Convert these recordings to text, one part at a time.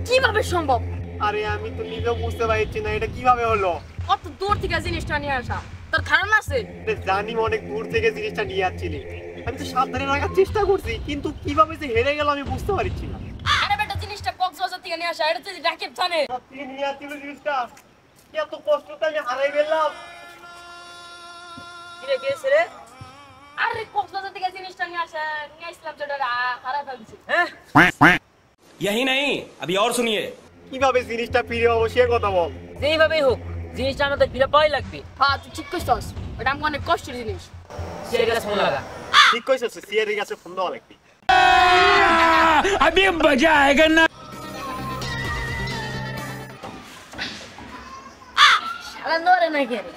কিভাবে সম্ভব? আরে আমি তো নিজেও বুঝতে পারছি না এটা কিভাবে হলো। অত দূর থেকে জিনিসটা নিয়ে আসা, তোর ধারণা আছে? জানি অনেক দূর থেকে জিনিসটা নিয়ে আসছিলি, আমি তো সাবধানে রাখার চেষ্টা করছি, কিন্তু কিভাবে যে হেরে গেল আমি বুঝতে পারছি না। আরে বেটা, জিনিসটা কক্সবাজার থেকে নিয়ে আসা, এটা তো রাকিব জানে। তুই নিয়ে আসছিল জিনিসটা, কি এত কষ্টতে আমি হারাই গেলাম। কিরে গেছে রে? আরে কক্সবাজার থেকে জিনিসটা নিয়ে আসা, নিয়ে আসলাম, যেটা হারাই ফেলছি। हैं? यही नहीं, अभी और सुनिए। কিভাবে জিনিসটা ফিরে পাবো সে কথা বল। যেইভাবেই হোক জিনিসটা আমাদের ফিরে পাওয়াই লাগবে। হ্যাঁ, তুই ঠিক করছিস, এটা আমার অনেক কষ্টের জিনিস। সেই কাছে ফোন লাগা। ঠিক কইছিস, সিআরই কাছে ফোন দেওয়া লাগবে। अभी मजा आएगा ना। শালা নরে না কে রে?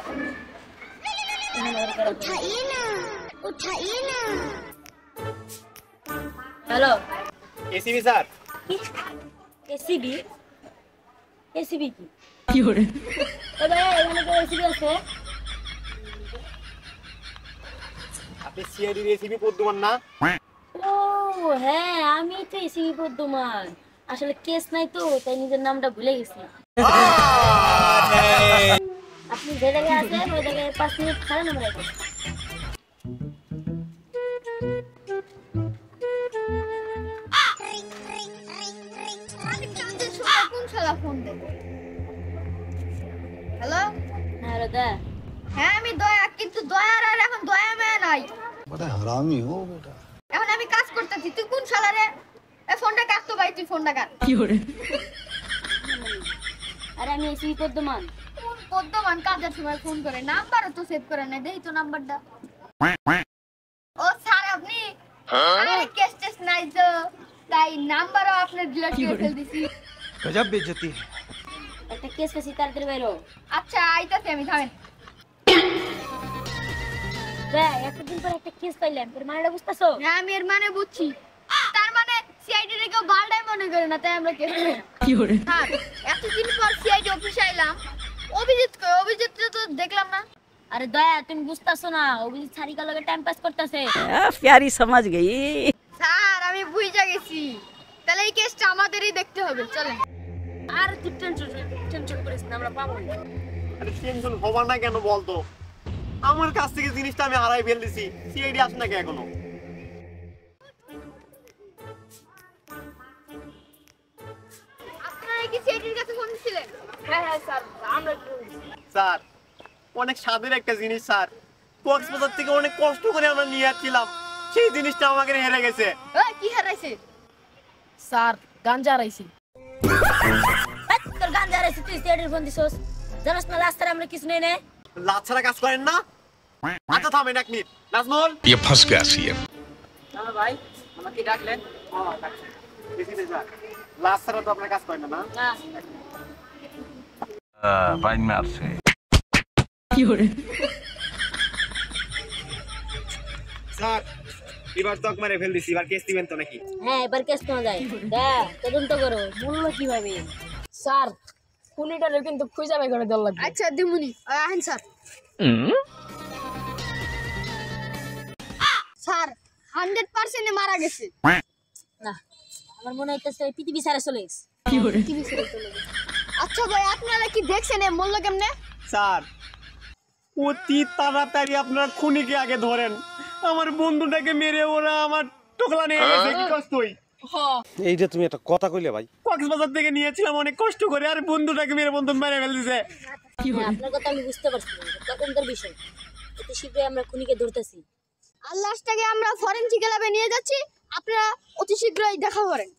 Hello, ACB sir. ACB? ACB কি করে? ও ভাই, এখানে তো এসিবি আছে। আপনি সিআরই এসিবি পদ্মমান না? ও হ্যাঁ, আমি তো এসিবি বর্ধমান। আসলে কেস নাই তো, তাই নিজের নামটা ভুলে গেছি। আপনি যে জায়গায় আছেন ওই জায়গায় 5 মিনিট খারাপ নাম রাখবেন। হ্যালো, হ্যাঁ দাদা। হ্যাঁ আমি দয়া, কিন্তু দয়ার আর এখন দয়া মায়া নাই। बड़ा हरामी हो बेटा। এখন আমি কাজ করতেছি, তুই কোন শালা রে? এই ফোনটা কাট তো ভাই, তুই ফোনটা কাট। আরে আমি এসিবি বর্ধমান। কোন পদ্মমান কাজের সময় ফোন করে? নাম্বারও তো সেভ করে নাই, দেই তো নাম্বারটা। ও স্যার আপনি? আরে কেস টেস নাই তো, তাই নাম্বারও আপনি ডিলিট করে ফেল দিছি। गजब बेइज्जती है। একটা কেস পেছি, তাড়াতাড়ি বাইরো। আচ্ছা আইতাছি আমি, থামেন। দেখ, এতদিন পর একটা কেস পাইলাম, তোর মানেটা বুঝতেছো? হ্যাঁ আমি এর মানে বুঝছি। তার মানে সিআইডি রে কেউ বালটাই মনে করে না, তাই আমরা কেস কি করে? হ্যাঁ, এতদিন পর সিআইডি অফিসে আইলাম। অভিজিৎ কই? অভিজিৎ তো দেখলাম না। আরে দয়া, তুমি বুঝতেছো না, অভিজিৎ সারিকার লগে টাইম পাস করতেছে। प्यारी समझ गई। স্যার আমি বুঝা গেছি, তাহলে এই কেসটা আমাদেরই দেখতে হবে, চলেন। আর তুই টেনশন করিস না, আমরা পাবো। আরে টেনশন হবার না কেন বলতো, আমার কাছ থেকে জিনিসটা আমি হারাই ফেল দিছি, সিআইডি আসে নাকি এখনো? আপনারা কি সিআইডির কাছে ফোন দিছিলেন? হ্যাঁ হ্যাঁ স্যার, আমরা স্যার অনেক স্বাদের একটা জিনিস স্যার, কক্সবাজার থেকে অনেক কষ্ট করে আমরা নিয়ে আসছিলাম, সেই জিনিসটা আমাকে হেরে গেছে। ওই কি হারাইছে? স্যার গাঞ্জা রাইছি। তোর গাঞ্জা রাইছি, তুই সিআইডির ফোন দিছস? জানাস না লাস্ট টাইম আমরা কিছু নেই নে। লাজ ছাড়া কাজ করেন না? আচ্ছা থামেন এক মিনিট, নাজমুল। ये फंस गया सीएम। হ্যাঁ ভাই, আমাকে ডাকলেন? এসিবি স্যার, লাজ ছাড়া তো আপনার কাজ করেন না? না बाइन में आपसे। স্যার এবার তক মারে ফেল দিছি, এবার কেস দিবেন তো নাকি? হ্যাঁ, এবার কেস নেওয়া যায়। দেখ, তদন্ত করো, মূল্য কিভাবে। স্যার খুনিটারে কিন্তু খুঁজে বের করে দেওয়া লাগবে। আচ্ছা দিমুনি, আহেন স্যার। স্যার 100% মারা গেছে। না, আমার মনে হইতেছে পৃথিবী ছাড়া চলে গেছে। টিভি ছেড়ে চলে গেছে। আচ্ছা ভাই, আপনারা কি দেখছেন এ মরলো কেমনে? স্যার অতি তাড়াতাড়ি আপনারা খুনিকে আগে ধরেন, আমার বন্ধুটাকে মেরে ওরা আমার টোকলা নিয়ে গেছে, কি কষ্টই। এইটা তুমি একটা কথা কইলে ভাই। কক্সবাজার থেকে নিয়েছিলাম অনেক কষ্ট করে, আর বন্ধুটাকে মেরে বন্ধু মেরে ফেল দিছে। হ্যাঁ, আপনার কথা আমি বুঝতে পারছি, তদন্তের বিষয়। অতি শীঘ্রই আমরা খুনিকে ধরতেছি। আর লাস্টটাকে আমরা ফরেনসিক ল্যাবে নিয়ে যাচ্ছি, আপনারা অতি শীঘ্রই দেখা করেন।